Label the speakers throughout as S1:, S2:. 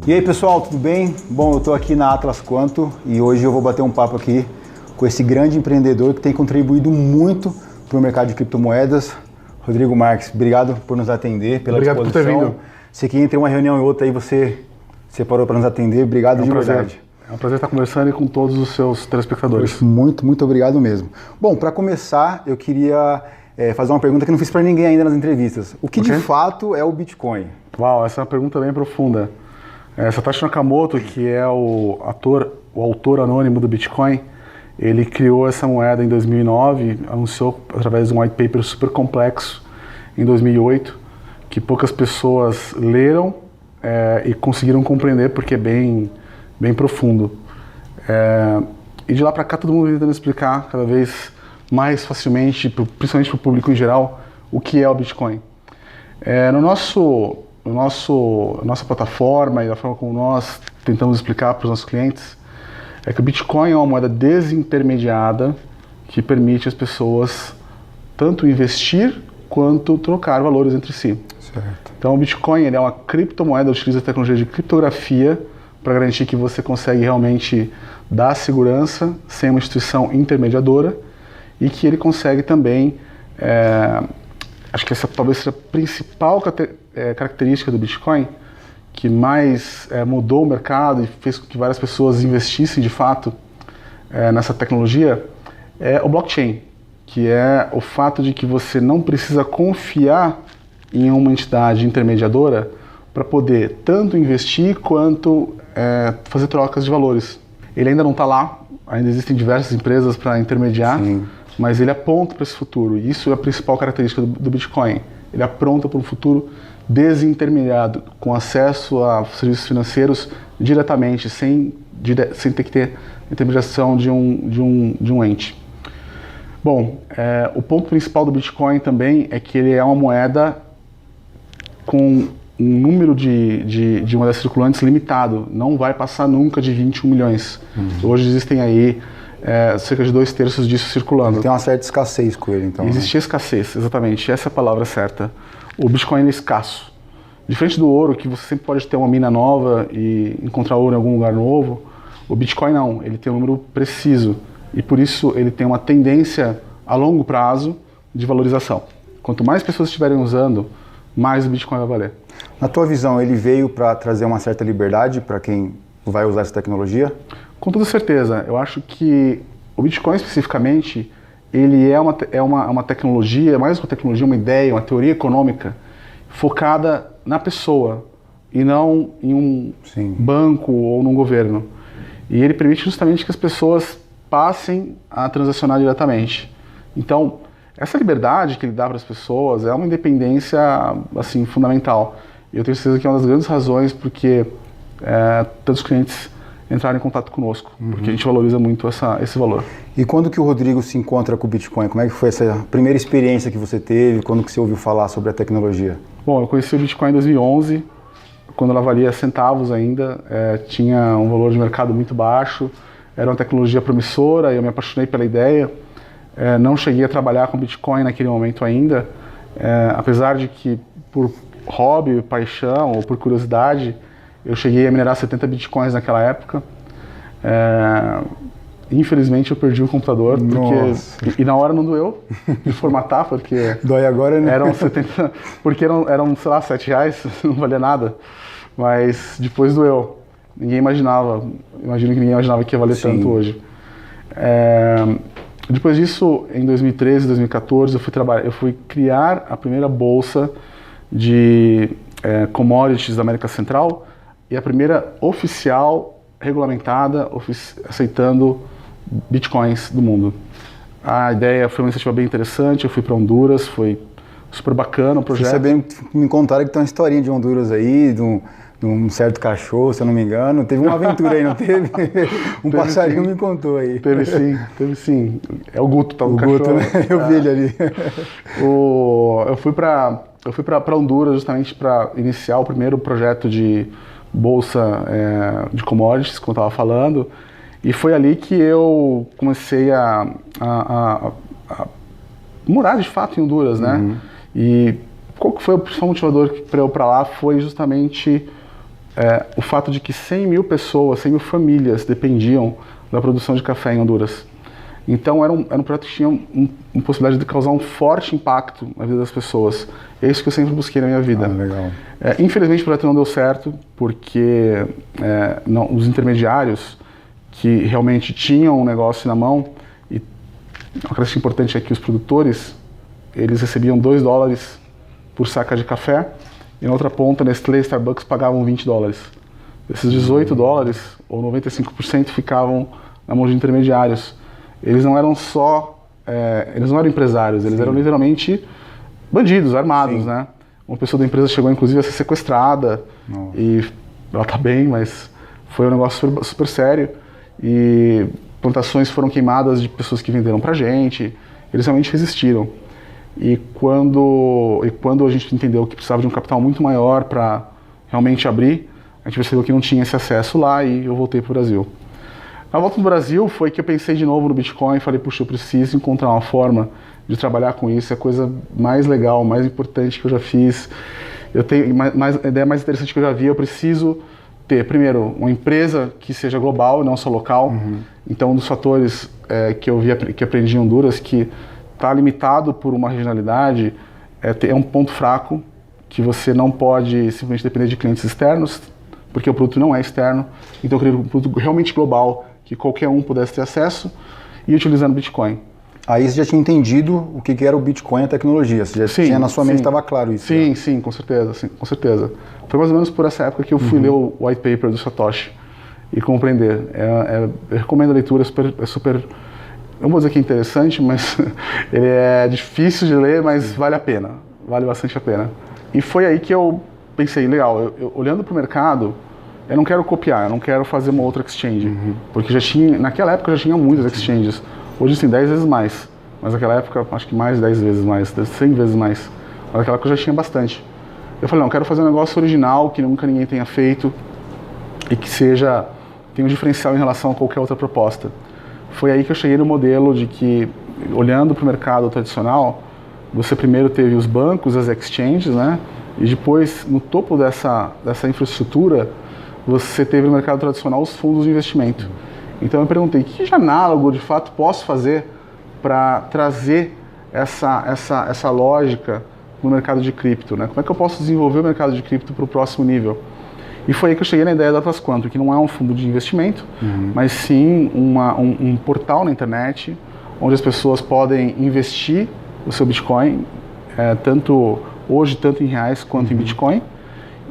S1: E aí pessoal, tudo bem? Bom, eu estou aqui na Atlas Quanto e hoje eu vou bater um papo aqui com esse grande empreendedor que tem contribuído muito para o mercado de criptomoedas. Rodrigo Marques, obrigado por nos atender, pela
S2: disposição.
S1: Obrigado por ter vindo. Sei que entre uma reunião e outra aí você separou para nos atender, obrigado de verdade.
S2: É um prazer estar conversando com todos os seus telespectadores.
S1: Muito obrigado mesmo. Bom, para começar, eu queria fazer uma pergunta que eu não fiz para ninguém ainda nas entrevistas. O que de fato é o Bitcoin?
S2: Uau, essa é uma pergunta bem profunda. Satoshi Nakamoto, que é o autor anônimo do Bitcoin, ele criou essa moeda em 2009, anunciou através de um white paper super complexo em 2008, que poucas pessoas leram e conseguiram compreender porque é bem profundo. E de lá para cá todo mundo tentando explicar cada vez mais facilmente, principalmente para o público em geral, o que é o Bitcoin. Nossa plataforma e da forma como nós tentamos explicar para os nossos clientes é que o Bitcoin é uma moeda desintermediada que permite as pessoas tanto investir quanto trocar valores entre si.
S1: Certo.
S2: Então o Bitcoin é uma criptomoeda, utiliza a tecnologia de criptografia para garantir que você consegue realmente dar segurança sem uma instituição intermediadora e que ele consegue também, acho que essa talvez seja a principal característica do Bitcoin, que mais mudou o mercado e fez com que várias pessoas investissem de fato nessa tecnologia, é o blockchain, que é o fato de que você não precisa confiar em uma entidade intermediadora para poder tanto investir quanto fazer trocas de valores. Ele ainda não está lá, ainda existem diversas empresas para intermediar,
S1: Sim.
S2: Mas ele aponta para esse futuro, e isso é a principal característica do Bitcoin. Ele aponta para um futuro desintermediado, com acesso a serviços financeiros diretamente, sem ter que ter intermediação de um ente. Bom, o ponto principal do Bitcoin também é que ele é uma moeda com um número de moedas circulantes limitado, não vai passar nunca de 21 milhões. Hoje existem aí cerca de 2/3 disso circulando.
S1: Tem uma certa escassez com ele, então.
S2: Existe escassez, exatamente, essa é a palavra certa. O Bitcoin é escasso. Diferente do ouro, que você sempre pode ter uma mina nova e encontrar ouro em algum lugar novo, o Bitcoin não, ele tem um número preciso e por isso ele tem uma tendência a longo prazo de valorização. Quanto mais pessoas estiverem usando, mais o Bitcoin vai valer.
S1: Na tua visão, ele veio para trazer uma certa liberdade para quem vai usar essa tecnologia?
S2: Com toda certeza. Eu acho que o Bitcoin especificamente, ele é uma tecnologia, mais uma tecnologia, uma ideia, uma teoria econômica focada na pessoa e não em um banco ou num governo. E ele permite justamente que as pessoas passem a transacionar diretamente. Então, essa liberdade que ele dá para as pessoas é uma independência assim, fundamental. E eu tenho certeza que é uma das grandes razões porque tantos clientes entraram em contato conosco, porque a gente valoriza muito esse valor.
S1: E quando que o Rodrigo se encontra com o Bitcoin? Como é que foi essa primeira experiência que você teve? Quando que você ouviu falar sobre a tecnologia?
S2: Bom, eu conheci o Bitcoin em 2011, quando ela valia centavos ainda, tinha um valor de mercado muito baixo, era uma tecnologia promissora, eu me apaixonei pela ideia. Não cheguei a trabalhar com Bitcoin naquele momento ainda, apesar de que por hobby, paixão ou por curiosidade, eu cheguei a minerar 70 bitcoins naquela época. Infelizmente eu perdi o computador, e na hora não doeu de formatar, porque
S1: dói agora, né?
S2: Eram 70, porque eram, sei lá, R$7, não valia nada, mas depois doeu. Ninguém imaginava, imagino que ninguém imaginava que ia valer tanto hoje. Depois disso, em 2013, 2014, eu fui criar a primeira bolsa de commodities da América Central e a primeira oficial, regulamentada, aceitando bitcoins do mundo. A ideia foi uma iniciativa bem interessante, eu fui para Honduras, foi super bacana o projeto.
S1: Você bem me contaram que tem uma historinha de Honduras aí, de um certo cachorro, se eu não me engano. Teve uma aventura aí, não teve?
S2: Teve
S1: passarinho
S2: sim.
S1: Me contou aí.
S2: Teve sim. É o Guto, tá? O cachorro.
S1: Guto, né? Eu vi ele ali.
S2: Eu fui para Honduras justamente para iniciar o primeiro projeto de bolsa de commodities, como eu estava falando, e foi ali que eu comecei a morar de fato em Honduras, né? E qual que foi o principal motivador para eu ir para lá foi justamente o fato de que 100 mil pessoas, 100 mil famílias dependiam da produção de café em Honduras. Então era um projeto que tinha uma possibilidade de causar um forte impacto na vida das pessoas. É isso que eu sempre busquei na minha vida.
S1: Legal.
S2: Infelizmente o projeto não deu certo, porque os intermediários que realmente tinham um negócio na mão, e uma coisa importante é que os produtores, eles recebiam $2 por saca de café, e na outra ponta, Nestlé e Starbucks pagavam $20. Esses $18, ou 95%, ficavam na mão de intermediários. Eles não eram eles não eram empresários, eles eram literalmente bandidos, armados, né? Uma pessoa da empresa chegou inclusive a ser sequestrada. Nossa. E ela tá bem, mas foi um negócio super sério. E plantações foram queimadas de pessoas que venderam pra gente. Eles realmente resistiram. E quando a gente entendeu que precisava de um capital muito maior para realmente abrir, a gente percebeu que não tinha esse acesso lá e eu voltei pro Brasil. Na volta do Brasil foi que eu pensei de novo no Bitcoin e falei, puxa, eu preciso encontrar uma forma de trabalhar com isso, é a coisa mais legal, mais importante que eu já fiz. Eu tenho a ideia mais interessante que eu já vi, eu preciso ter, primeiro, uma empresa que seja global e não só local. Então, um dos fatores que aprendi em Honduras, que está limitado por uma regionalidade, é um ponto fraco, que você não pode simplesmente depender de clientes externos, porque o produto não é externo. Então, eu queria um produto realmente global, que qualquer um pudesse ter acesso, e utilizando Bitcoin.
S1: Aí você já tinha entendido o que era o Bitcoin e a tecnologia, você já tinha na sua mente, estava claro isso.
S2: Sim, com certeza, Foi mais ou menos por essa época que eu fui ler o white paper do Satoshi e compreender. Eu recomendo a leitura, é super, não vou dizer que é interessante, mas ele é difícil de ler, mas vale a pena, vale bastante a pena. E foi aí que eu pensei, legal, eu olhando para o mercado, eu não quero copiar, eu não quero fazer uma outra exchange, porque naquela época já tinha muitas exchanges. Hoje tem 10 vezes mais, mas naquela época acho que mais de 10 vezes mais, 100 vezes mais. Mas naquela época já tinha bastante. Eu falei, não, eu quero fazer um negócio original, que nunca ninguém tenha feito e que tenha um diferencial em relação a qualquer outra proposta. Foi aí que eu cheguei no modelo de que, olhando para o mercado tradicional, você primeiro teve os bancos, as exchanges, né? E depois, no topo dessa infraestrutura, você teve no mercado tradicional os fundos de investimento. Então eu perguntei, que de análogo de fato posso fazer para trazer essa lógica no mercado de cripto, né? Como é que eu posso desenvolver o mercado de cripto para o próximo nível? E foi aí que eu cheguei na ideia da Atlas Quantum, que não é um fundo de investimento, mas sim um portal na internet, onde as pessoas podem investir o seu Bitcoin, tanto em reais quanto em Bitcoin.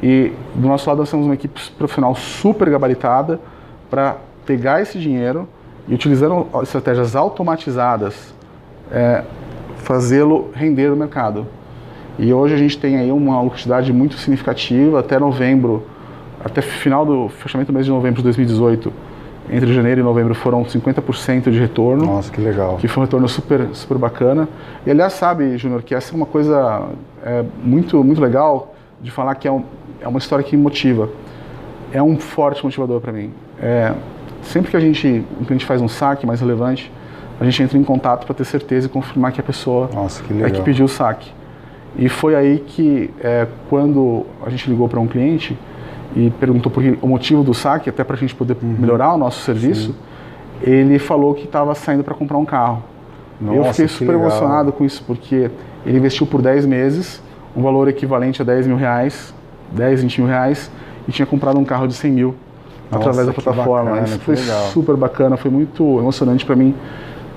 S2: E do nosso lado nós temos uma equipe profissional super gabaritada para pegar esse dinheiro e, utilizando estratégias automatizadas, fazê-lo render no mercado. E hoje a gente tem aí uma quantidade muito significativa. Até novembro, até final do fechamento do mês de novembro de 2018, entre janeiro e novembro foram 50% de retorno.
S1: Nossa, que legal.
S2: Que foi um retorno super, super bacana. E aliás, sabe, Júnior, que essa é uma coisa muito, muito legal de falar, que é uma história que me motiva. É um forte motivador para mim. Sempre que a gente faz um saque mais relevante, a gente entra em contato para ter certeza e confirmar que a pessoa é que pediu o saque. E foi aí que, quando a gente ligou para um cliente e perguntou o motivo do saque, até para a gente poder melhorar o nosso serviço, ele falou que estava saindo para comprar um carro. Nossa, eu fiquei super emocionado com isso, porque ele investiu por 10 meses, um valor equivalente a 10 mil reais, 10, 20 mil reais, e tinha comprado um carro de 100 mil através da plataforma.
S1: Bacana,
S2: isso foi super bacana, foi muito emocionante para mim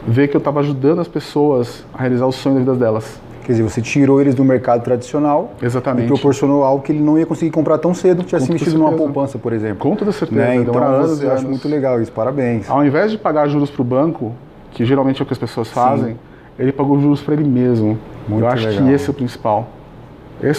S2: ver que eu estava ajudando as pessoas a realizar o sonho da vida delas.
S1: Quer dizer, você tirou eles do mercado tradicional.
S2: Exatamente.
S1: E proporcionou algo que ele não ia conseguir comprar tão cedo, tivesse investido numa poupança, por exemplo.
S2: Com toda certeza.
S1: Né? Então, eu acho muito legal isso, parabéns.
S2: Ao invés de pagar juros para o banco, que geralmente é o que as pessoas fazem, ele pagou juros para ele mesmo. Muito legal. Eu acho que esse é o principal. É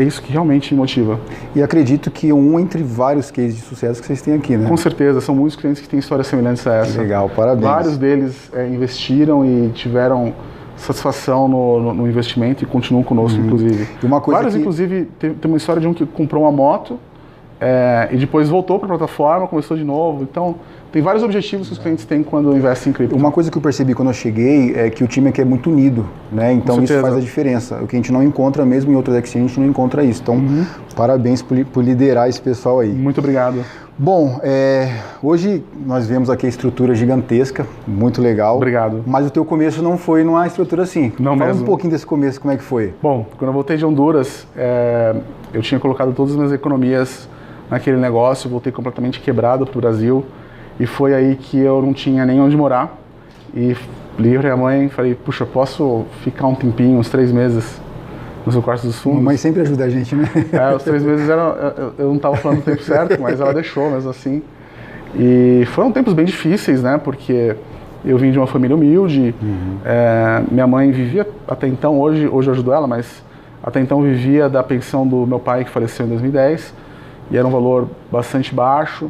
S2: isso que realmente me motiva.
S1: E acredito que entre vários cases de sucesso que vocês têm aqui, né?
S2: Com certeza, são muitos clientes que têm histórias semelhantes a essa.
S1: Legal, parabéns.
S2: Vários deles investiram e tiveram satisfação no investimento e continuam conosco, inclusive.
S1: E uma coisa
S2: inclusive, tem uma história de um que comprou uma moto e depois voltou para a plataforma, começou de novo. Então, tem vários objetivos que os clientes têm quando investem em cripto.
S1: Uma coisa que eu percebi quando eu cheguei é que o time aqui é muito unido, né? Então isso faz a diferença. O que a gente não encontra mesmo em outras exchanges, a gente não encontra isso. Então, Parabéns por liderar esse pessoal aí.
S2: Muito obrigado.
S1: Bom, hoje nós vemos aqui a estrutura gigantesca, muito legal.
S2: Obrigado.
S1: Mas o teu começo não foi numa estrutura assim.
S2: Não
S1: Fala
S2: mesmo.
S1: um pouquinho desse começo, como é que foi?
S2: Bom, quando eu voltei de Honduras, eu tinha colocado todas as minhas economias naquele negócio, voltei completamente quebrado para o Brasil e foi aí que eu não tinha nem onde morar e liguei para minha mãe e falei, puxa, posso ficar um tempinho, uns 3 meses no seu quarto dos fundos?
S1: Mamãe sempre ajuda a gente, né?
S2: Os 3 meses eu não estava falando o tempo certo, mas ela deixou mesmo assim. E foram tempos bem difíceis, né? Porque eu vim de uma família humilde, minha mãe vivia até então, hoje eu ajudo ela, mas até então vivia da pensão do meu pai que faleceu em 2010 e era um valor bastante baixo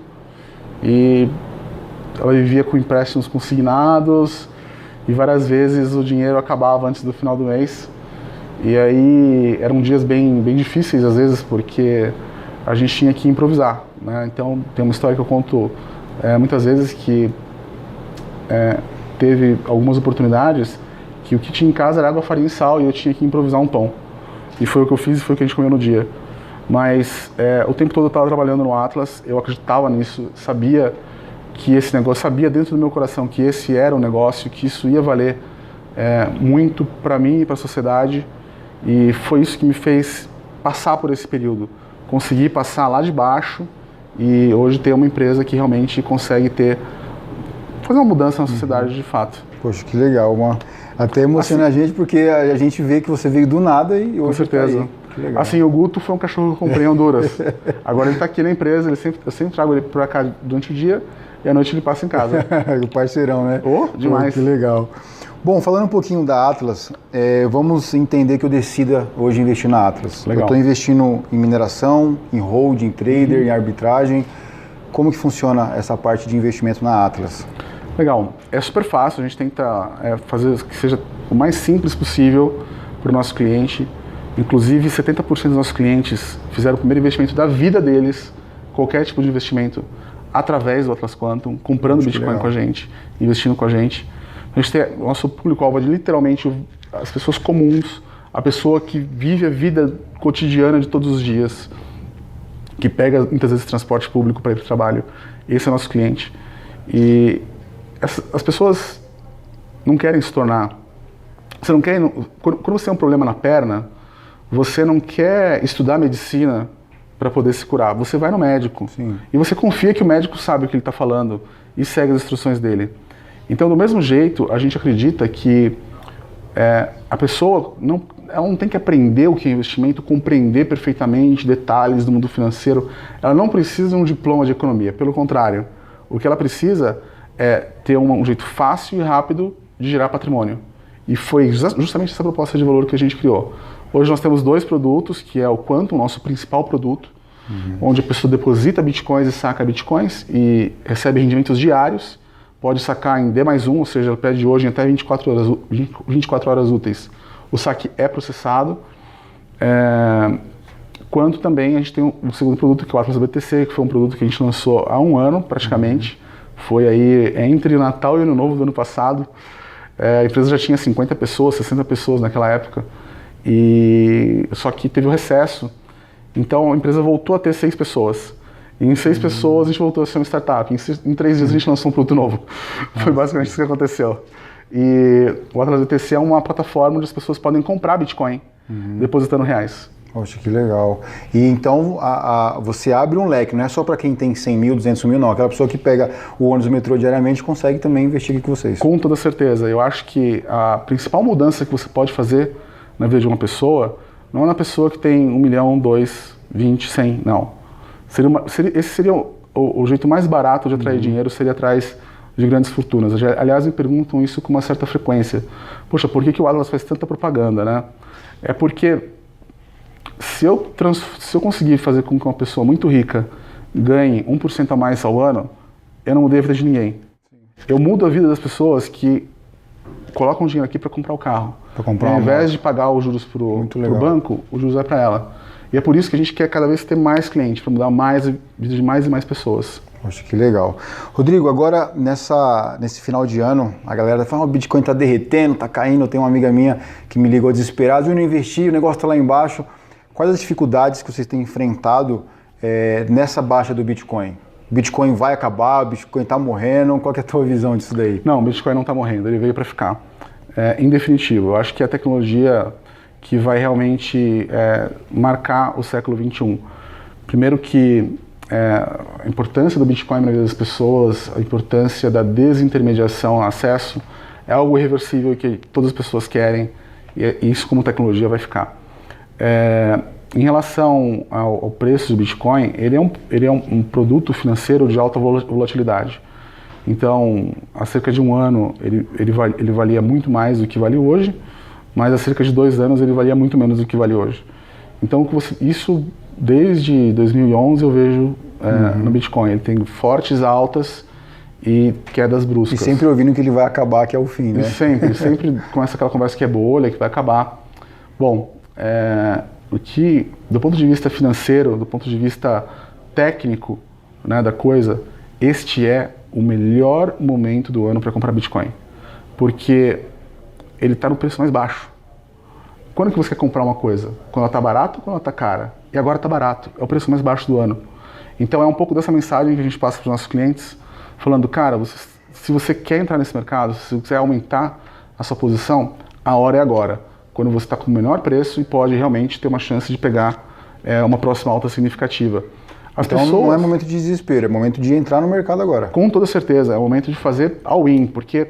S2: e ela vivia com empréstimos consignados e várias vezes o dinheiro acabava antes do final do mês. E aí eram dias bem difíceis às vezes, porque a gente tinha que improvisar, né? Então tem uma história que eu conto muitas vezes que teve algumas oportunidades que o que tinha em casa era água, farinha e sal e eu tinha que improvisar um pão. E foi o que eu fiz e foi o que a gente comeu no dia. Mas o tempo todo eu estava trabalhando no Atlas, eu acreditava nisso, sabia que esse negócio, sabia dentro do meu coração que esse era um negócio, que isso ia valer muito para mim e para a sociedade. E foi isso que me fez passar por esse período, conseguir passar lá de baixo e hoje ter uma empresa que realmente consegue fazer uma mudança na sociedade de fato.
S1: Poxa, que legal, até emociona assim, a gente porque a gente vê que você veio do nada e hoje
S2: com certeza.
S1: Tá aí. Que legal.
S2: Assim, o Guto foi um cachorro que eu comprei em Honduras. Agora ele está aqui na empresa, eu sempre trago ele para cá durante o dia e à noite ele passa em casa.
S1: O parceirão, né?
S2: Demais.
S1: Pô, que legal. Bom, falando um pouquinho da Atlas, vamos entender que eu decida hoje investir na Atlas.
S2: Legal.
S1: Eu estou investindo em mineração, em holding, trader, em arbitragem. Como que funciona essa parte de investimento na Atlas?
S2: Legal. É super fácil, a gente tenta fazer que seja o mais simples possível para o nosso cliente. Inclusive, 70% dos nossos clientes fizeram o primeiro investimento da vida deles, qualquer tipo de investimento, através do Atlas Quantum, comprando Bitcoin com a gente, investindo com a gente. A gente tem o nosso público-alvo de literalmente as pessoas comuns, a pessoa que vive a vida cotidiana de todos os dias, que pega muitas vezes transporte público para ir para o trabalho. Esse é o nosso cliente. E as pessoas não querem se tornar... Você não quer... Quando você tem um problema na perna, você não quer estudar medicina para poder se curar. Você vai no médico.
S1: Sim.
S2: E você confia que o médico sabe o que ele está falando e segue as instruções dele. Então, do mesmo jeito, a gente acredita que a pessoa ela não tem que aprender o que é investimento, compreender perfeitamente detalhes do mundo financeiro. Ela não precisa de um diploma de economia. Pelo contrário, o que ela precisa é ter um jeito fácil e rápido de gerar patrimônio. E foi justamente essa proposta de valor que a gente criou. Hoje nós temos 2 produtos, que é o Quantum, nosso principal produto, onde a pessoa deposita bitcoins e saca bitcoins e recebe rendimentos diários. Pode sacar em D+1, ou seja, ela pede hoje em até 24 horas úteis. O saque é processado. Quanto também a gente tem um segundo produto, que é o Atlas BTC, que foi um produto que a gente lançou há 1 ano, praticamente. Foi aí entre Natal e Ano Novo do ano passado. A empresa já tinha 50 pessoas, 60 pessoas naquela época. Só que teve o recesso. Então a empresa voltou a ter 6 pessoas. E em 6 pessoas a gente voltou a ser uma startup. Em 3 dias a gente lançou um produto novo. Foi basicamente isso que aconteceu. E o Atlas BTC é uma plataforma onde as pessoas podem comprar Bitcoin, depositando reais.
S1: Poxa, que legal. E então você abre um leque, não é só para quem tem 100 mil, 200 mil, não. Aquela pessoa que pega o ônibus do metrô diariamente consegue também investir aqui com vocês.
S2: Com toda certeza. Eu acho que a principal mudança que você pode fazer na vida de uma pessoa não é na pessoa que tem 1 milhão, 2, 20, 100, não. Esse seria o jeito mais barato de atrair dinheiro, seria atrás de grandes fortunas. Aliás, me perguntam isso com uma certa frequência. Poxa, por que o Atlas faz tanta propaganda, né? É porque se eu conseguir fazer com que uma pessoa muito rica ganhe 1% a mais ao ano, eu não mudei a vida de ninguém. Eu mudo a vida das pessoas que colocam dinheiro aqui para comprar o carro. Ao invés de pagar os juros para o banco, o juros vai para ela. E é por isso que a gente quer cada vez ter mais clientes, para mudar mais a vida de mais e mais pessoas.
S1: Poxa, que legal. Rodrigo, agora nesse final de ano, a galera fala, o Bitcoin está derretendo, está caindo. Eu tenho uma amiga minha que me ligou desesperada, eu não investi, o negócio está lá embaixo. quais as dificuldades que vocês têm enfrentado nessa baixa do Bitcoin? O Bitcoin vai acabar, o Bitcoin está morrendo, qual que é a tua visão disso daí?
S2: Não, o Bitcoin não está morrendo, ele veio para ficar. Em definitivo, eu acho que é a tecnologia que vai realmente marcar o século XXI. Primeiro que a importância do Bitcoin na vida das pessoas, a importância da desintermediação, acesso, é algo irreversível que todas as pessoas querem, e isso como tecnologia vai ficar. Em relação ao preço do Bitcoin, ele é um produto financeiro de alta volatilidade. Então, há cerca de um ano ele valia muito mais do que vale hoje, mas há cerca de 2 anos ele valia muito menos do que vale hoje. Então, isso desde 2011 eu vejo no Bitcoin. Ele tem fortes altas e quedas bruscas.
S1: E sempre ouvindo que ele vai acabar, que é o fim, né?
S2: E sempre começa aquela conversa que é bolha, que vai acabar. Bom, do ponto de vista financeiro, do ponto de vista técnico, né, da coisa, este é o melhor momento do ano para comprar Bitcoin, porque ele está no preço mais baixo. Quando que você quer comprar uma coisa? Quando ela está barata ou quando ela está cara? E agora está barato, é o preço mais baixo do ano. Então é um pouco dessa mensagem que a gente passa para os nossos clientes, falando, cara, se você quer entrar nesse mercado, se você quiser aumentar a sua posição, a hora é agora, quando você está com o menor preço e pode realmente ter uma chance de pegar uma próxima alta significativa.
S1: Então não é momento de desespero, é momento de entrar no mercado agora.
S2: Com toda certeza, é o momento de fazer all-in, porque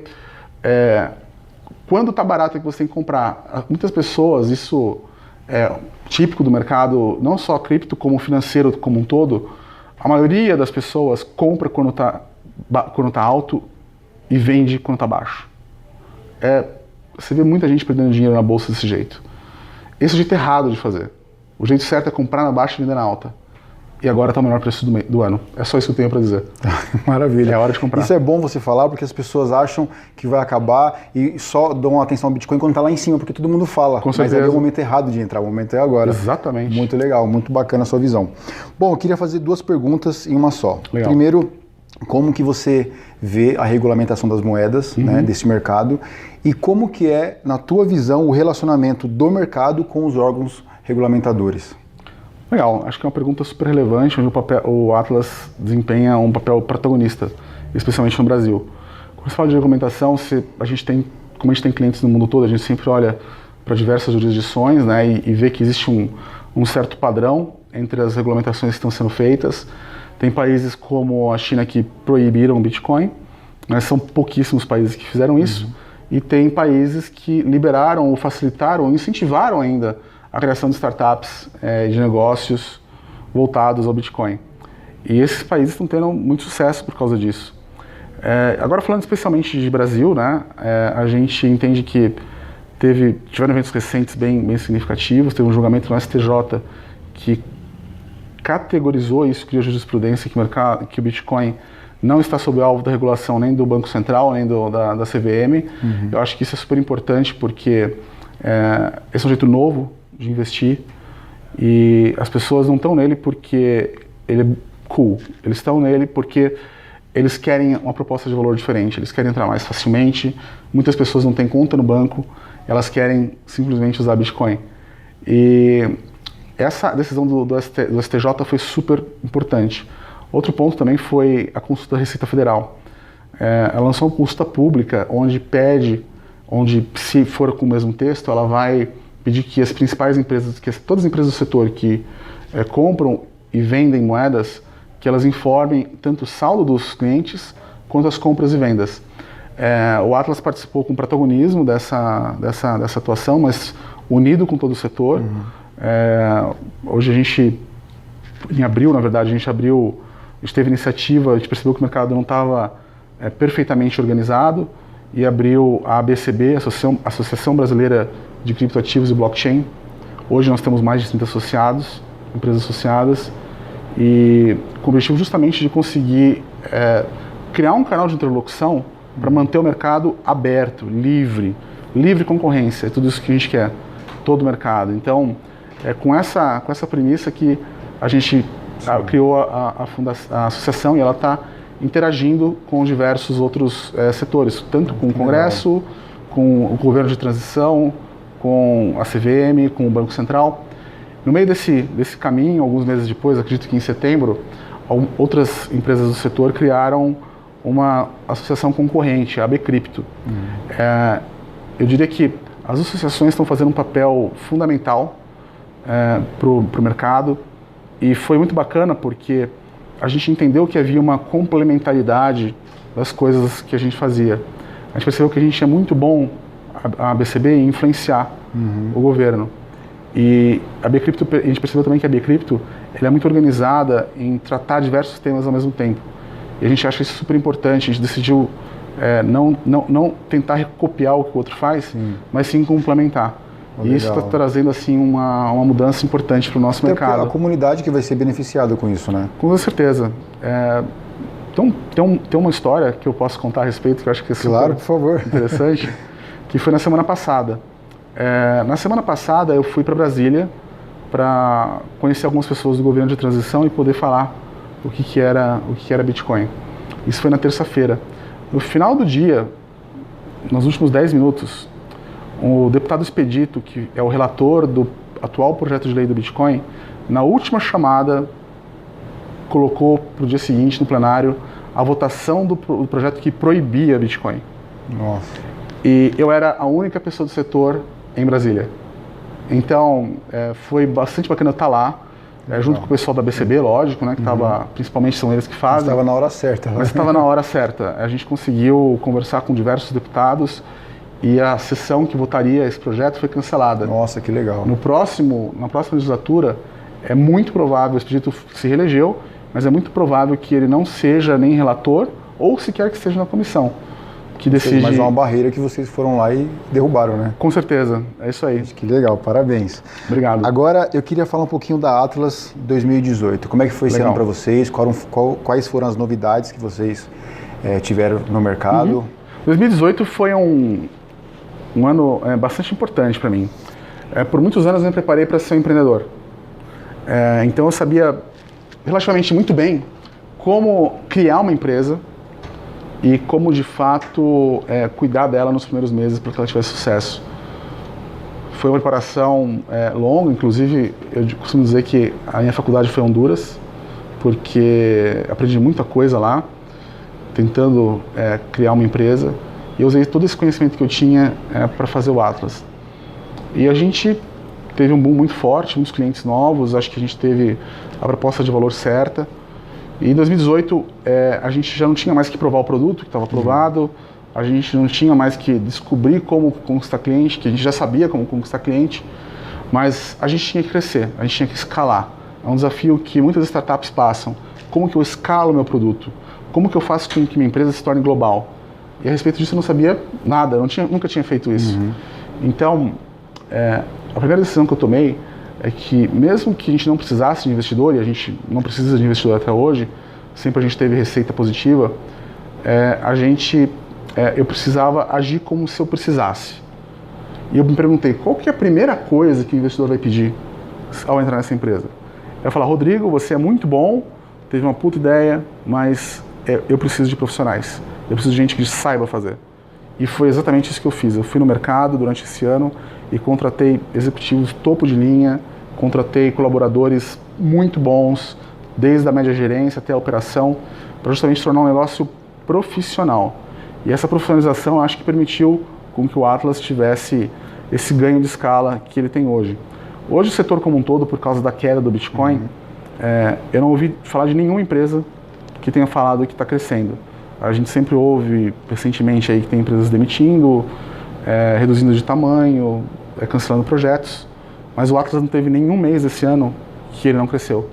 S2: quando está barato é que você tem que comprar. Muitas pessoas, isso é típico do mercado, não só cripto, como financeiro como um todo, a maioria das pessoas compra quando está alto e vende quando está baixo. Você vê muita gente perdendo dinheiro na bolsa desse jeito. Esse é o jeito errado de fazer. O jeito certo é comprar na baixa e vender na alta. E agora está o menor preço do ano. É só isso que eu tenho para dizer.
S1: Maravilha.
S2: É hora de comprar.
S1: Isso é bom você falar, porque as pessoas acham que vai acabar e só dão atenção ao Bitcoin quando está lá em cima, porque todo mundo fala.
S2: Com certeza.
S1: Mas é o momento errado de entrar, o momento é agora.
S2: Exatamente.
S1: Muito legal, muito bacana a sua visão. Bom, eu queria fazer 2 perguntas em uma só.
S2: Legal.
S1: Primeiro, como que você vê a regulamentação das moedas, né, desse mercado, e como que é, na tua visão, o relacionamento do mercado com os órgãos regulamentadores?
S2: Legal, acho que é uma pergunta super relevante, onde o Atlas desempenha um papel protagonista, especialmente no Brasil. Quando se fala de regulamentação, como a gente tem clientes no mundo todo, a gente sempre olha para diversas jurisdições, né, e vê que existe um certo padrão entre as regulamentações que estão sendo feitas. Tem países como a China que proibiram o Bitcoin, mas são pouquíssimos países que fizeram isso, e tem países que liberaram, ou facilitaram, ou incentivaram ainda a criação de startups, de negócios voltados ao Bitcoin. E esses países estão tendo muito sucesso por causa disso. Agora falando especialmente de Brasil, né, a gente entende que tiveram eventos recentes bem significativos, teve um julgamento no STJ que categorizou isso, criou jurisprudência que o Bitcoin não está sob o alvo da regulação nem do Banco Central, nem da CVM. Eu acho que isso é super importante porque esse é um jeito novo de investir e as pessoas não estão nele porque ele é cool, eles estão nele porque eles querem uma proposta de valor diferente, eles querem entrar mais facilmente, muitas pessoas não têm conta no banco, elas querem simplesmente usar Bitcoin. E essa decisão do STJ foi super importante. Outro ponto também foi a consulta da Receita Federal. Ela lançou uma consulta pública onde se for com o mesmo texto, ela vai pedir que as principais empresas, todas as empresas do setor que compram e vendem moedas, que elas informem tanto o saldo dos clientes quanto as compras e vendas. O Atlas participou com protagonismo dessa atuação, mas unido com todo o setor. Hoje em abril, na verdade, a gente teve iniciativa, a gente percebeu que o mercado não estava perfeitamente organizado e abriu a ABCB, Associação Brasileira de Criptoativos e Blockchain. Hoje nós temos mais de 30 associados, empresas associadas, e com o objetivo justamente de conseguir criar um canal de interlocução para manter o mercado aberto, livre concorrência, é tudo isso que a gente quer, todo o mercado. Então, com essa premissa que a gente criou a associação e ela está interagindo com diversos outros setores, tanto com o Congresso, com o governo de transição, com a CVM, com o Banco Central. No meio desse caminho, alguns meses depois, acredito que em setembro, outras empresas do setor criaram uma associação concorrente, a AB Cripto. Eu diria que as associações estão fazendo um papel fundamental para o mercado, e foi muito bacana porque a gente entendeu que havia uma complementaridade das coisas que a gente fazia. A gente percebeu que a gente é muito bom, a BCB, em influenciar o governo. E a Bcrypto, a gente percebeu também que a Bcrypto ela é muito organizada em tratar diversos temas ao mesmo tempo. E a gente acha isso super importante. A gente decidiu não tentar copiar o que o outro faz, mas sim complementar. E isso está trazendo assim uma mudança importante para o nosso mercado.
S1: A comunidade que vai ser beneficiada com isso, né?
S2: Com certeza. Tem uma história que eu posso contar a respeito, que eu acho que é super
S1: por favor.
S2: interessante, que foi na semana passada. Na semana passada eu fui para Brasília para conhecer algumas pessoas do governo de transição e poder falar o que era Bitcoin. Isso foi na terça-feira. No final do dia, nos últimos 10 minutos, o deputado Expedito, que é o relator do atual projeto de lei do Bitcoin, na última chamada, colocou para o dia seguinte no plenário a votação do projeto que proibia Bitcoin.
S1: Nossa.
S2: E eu era a única pessoa do setor em Brasília. Então, foi bastante bacana eu estar lá, junto com o pessoal da BCB, lógico, né, que estava, principalmente são eles que fazem.
S1: Estava na hora certa.
S2: Mas estava na hora certa. A gente conseguiu conversar com diversos deputados e a sessão que votaria esse projeto foi cancelada.
S1: Nossa, que legal.
S2: Na próxima legislatura, é muito provável, o Expedito se reelegeu, mas é muito provável que ele não seja nem relator ou sequer que esteja na comissão. Que decide...
S1: Mas é uma barreira que vocês foram lá e derrubaram, né?
S2: Com certeza, é isso aí.
S1: Que legal, parabéns.
S2: Obrigado.
S1: Agora eu queria falar um pouquinho da Atlas 2018. Como é que foi esse ano para vocês? Quais foram as novidades que vocês tiveram no mercado?
S2: 2018 foi um ano bastante importante para mim. Por muitos anos eu me preparei para ser um empreendedor. Então eu sabia relativamente muito bem como criar uma empresa e como, de fato, cuidar dela nos primeiros meses para que ela tivesse sucesso. Foi uma preparação longa, inclusive eu costumo dizer que a minha faculdade foi em Honduras, porque aprendi muita coisa lá, tentando criar uma empresa, e eu usei todo esse conhecimento que eu tinha para fazer o Atlas. E a gente teve um boom muito forte, muitos clientes novos, acho que a gente teve a proposta de valor certa. E em 2018, a gente já não tinha mais que provar o produto, que estava aprovado, a gente não tinha mais que descobrir como conquistar cliente, que a gente já sabia como conquistar cliente, mas a gente tinha que crescer, a gente tinha que escalar. É um desafio que muitas startups passam. Como que eu escalo meu produto? Como que eu faço com que minha empresa se torne global? E a respeito disso eu não sabia nada, nunca tinha feito isso. Então, a primeira decisão que eu tomei é que, mesmo que a gente não precisasse de investidor, e a gente não precisa de investidor até hoje, sempre a gente teve receita positiva, eu precisava agir como se eu precisasse. E eu me perguntei, qual que é a primeira coisa que o investidor vai pedir ao entrar nessa empresa? Eu ia falar, Rodrigo, você é muito bom, teve uma puta ideia, mas eu preciso de profissionais, eu preciso de gente que saiba fazer. E foi exatamente isso que eu fiz. Eu fui no mercado durante esse ano e contratei executivos topo de linha, contratei colaboradores muito bons, desde a média gerência até a operação, para justamente tornar um negócio profissional. E essa profissionalização acho que permitiu com que o Atlas tivesse esse ganho de escala que ele tem hoje. Hoje o setor como um todo, por causa da queda do Bitcoin, eu não ouvi falar de nenhuma empresa que tenha falado que está crescendo. A gente sempre ouve recentemente aí que tem empresas demitindo, reduzindo de tamanho, cancelando projetos, mas o Atlas não teve nenhum mês esse ano que ele não cresceu.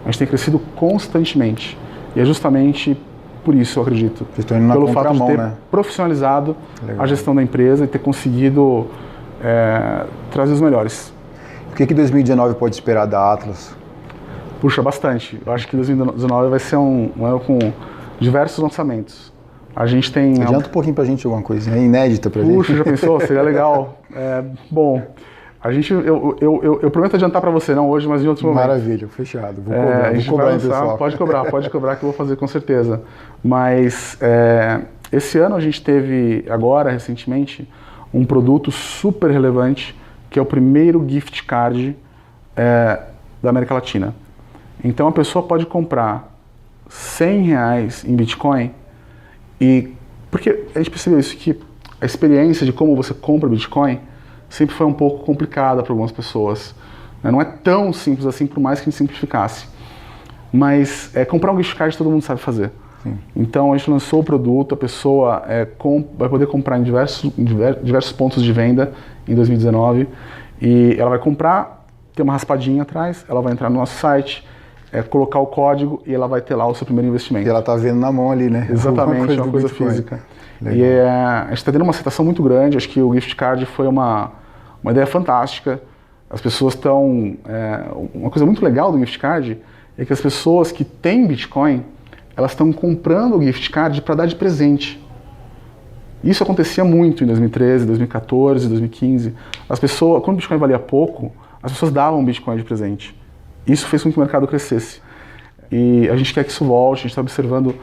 S2: A gente tem crescido constantemente e é justamente por isso, eu acredito, pelo fato de ter profissionalizado a gestão da empresa e ter conseguido trazer os melhores.
S1: O que 2019 pode esperar da Atlas?
S2: Puxa, bastante. Eu acho que 2019 vai ser um ano com diversos lançamentos. A gente tem...
S1: Adianta um pouquinho pra gente alguma coisa, inédita pra gente.
S2: Puxa, já pensou? Seria legal. Bom, eu prometo adiantar pra você, não hoje, mas em outro momento.
S1: Maravilha, fechado. Vou cobrar, pessoal.
S2: Pode cobrar que eu vou fazer com certeza. Mas esse ano a gente teve, agora, recentemente, um produto super relevante, que é o primeiro gift card da América Latina. Então a pessoa pode comprar R$100 em Bitcoin, porque a gente percebeu isso, que a experiência de como você compra Bitcoin sempre foi um pouco complicada para algumas pessoas. Não é tão simples assim, por mais que a gente simplificasse. Mas comprar um gift card todo mundo sabe fazer. Sim. Então a gente lançou o produto, a pessoa vai poder comprar em diversos pontos de venda em 2019, e ela vai comprar, tem uma raspadinha atrás, ela vai entrar no nosso site, colocar o código e ela vai ter lá o seu primeiro investimento.
S1: E ela está vendo na mão ali, né?
S2: Exatamente, é uma coisa física. Legal. E a gente está tendo uma aceitação muito grande, acho que o gift card foi uma ideia fantástica. As pessoas estão... uma coisa muito legal do gift card é que as pessoas que têm Bitcoin, elas estão comprando o gift card para dar de presente. Isso acontecia muito em 2013, 2014, 2015. As pessoas, quando o Bitcoin valia pouco, as pessoas davam Bitcoin de presente. Isso fez com que o mercado crescesse. E a gente quer que isso volte, a gente está observando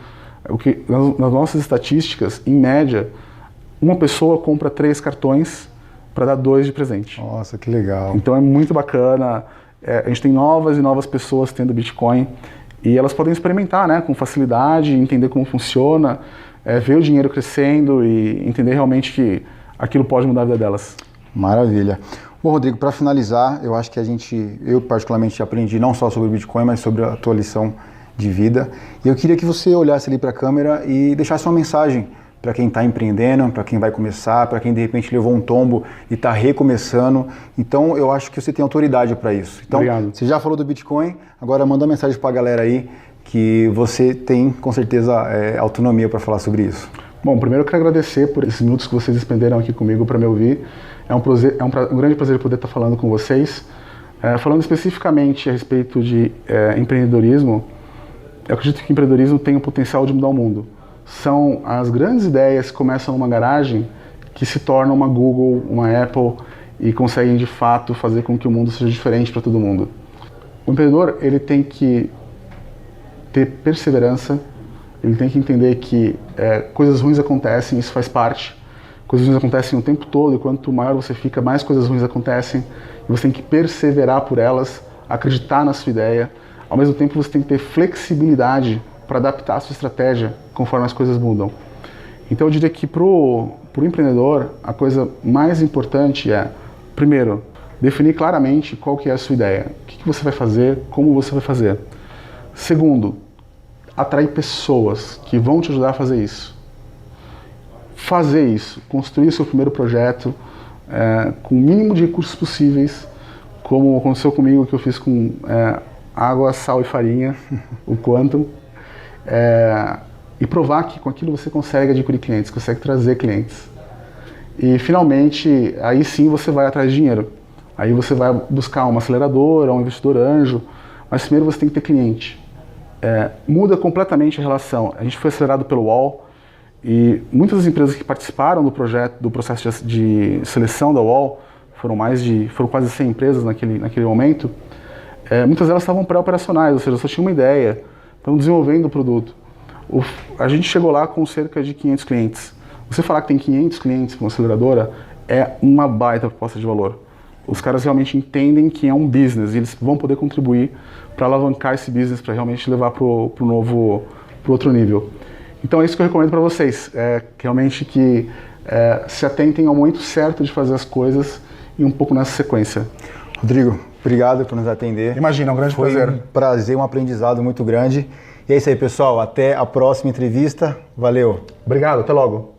S2: nas nossas estatísticas, em média, uma pessoa compra 3 cartões para dar 2 de presente.
S1: Nossa, que legal.
S2: Então é muito bacana. A gente tem novas e novas pessoas tendo Bitcoin e elas podem experimentar, né, com facilidade, entender como funciona, ver o dinheiro crescendo e entender realmente que aquilo pode mudar a vida delas.
S1: Maravilha. Bom, Rodrigo, para finalizar, eu acho que eu particularmente aprendi não só sobre o Bitcoin, mas sobre a tua lição de vida. E eu queria que você olhasse ali para a câmera e deixasse uma mensagem para quem está empreendendo, para quem vai começar, para quem de repente levou um tombo e está recomeçando. Então eu acho que você tem autoridade para isso. Então,
S2: obrigado.
S1: Você já falou do Bitcoin, agora manda uma mensagem para a galera aí que você tem com certeza autonomia para falar sobre isso.
S2: Bom, primeiro eu quero agradecer por esses minutos que vocês despenderam aqui comigo para me ouvir. É um grande prazer poder estar falando com vocês. Falando especificamente a respeito de empreendedorismo, eu acredito que o empreendedorismo tem o potencial de mudar o mundo. São as grandes ideias que começam numa garagem que se tornam uma Google, uma Apple e conseguem de fato fazer com que o mundo seja diferente para todo mundo. O empreendedor, ele tem que ter perseverança, ele tem que entender que coisas ruins acontecem, isso faz parte. Coisas ruins acontecem o tempo todo e quanto maior você fica, mais coisas ruins acontecem. E você tem que perseverar por elas, acreditar na sua ideia. Ao mesmo tempo você tem que ter flexibilidade para adaptar a sua estratégia conforme as coisas mudam. Então eu diria que para o empreendedor, a coisa mais importante é, primeiro, definir claramente qual que é a sua ideia. O que você vai fazer, como você vai fazer. Segundo, atrair pessoas que vão te ajudar a fazer isso. Fazer isso, construir o seu primeiro projeto com o mínimo de recursos possíveis, como aconteceu comigo, que eu fiz com água, sal e farinha, o Quantum, e provar que com aquilo você consegue adquirir clientes, consegue trazer clientes. E finalmente, aí sim você vai atrás de dinheiro. Aí você vai buscar uma aceleradora, um investidor anjo, mas primeiro você tem que ter cliente. Muda completamente a relação. A gente foi acelerado pelo UOL, e muitas das empresas que participaram do processo de seleção da UOL, foram quase 100 empresas naquele momento, muitas delas estavam pré-operacionais, ou seja, só tinham uma ideia, estão desenvolvendo o produto. A gente chegou lá com cerca de 500 clientes. Você falar que tem 500 clientes para uma aceleradora é uma baita proposta de valor. Os caras realmente entendem que é um business e eles vão poder contribuir para alavancar esse business, para realmente levar para o outro nível. Então é isso que eu recomendo para vocês, realmente que se atentem ao momento certo de fazer as coisas e um pouco nessa sequência.
S1: Rodrigo, obrigado por nos atender.
S2: Imagina, um grande prazer.
S1: Foi um prazer, um aprendizado muito grande. E é isso aí, pessoal. Até a próxima entrevista. Valeu.
S2: Obrigado, até logo.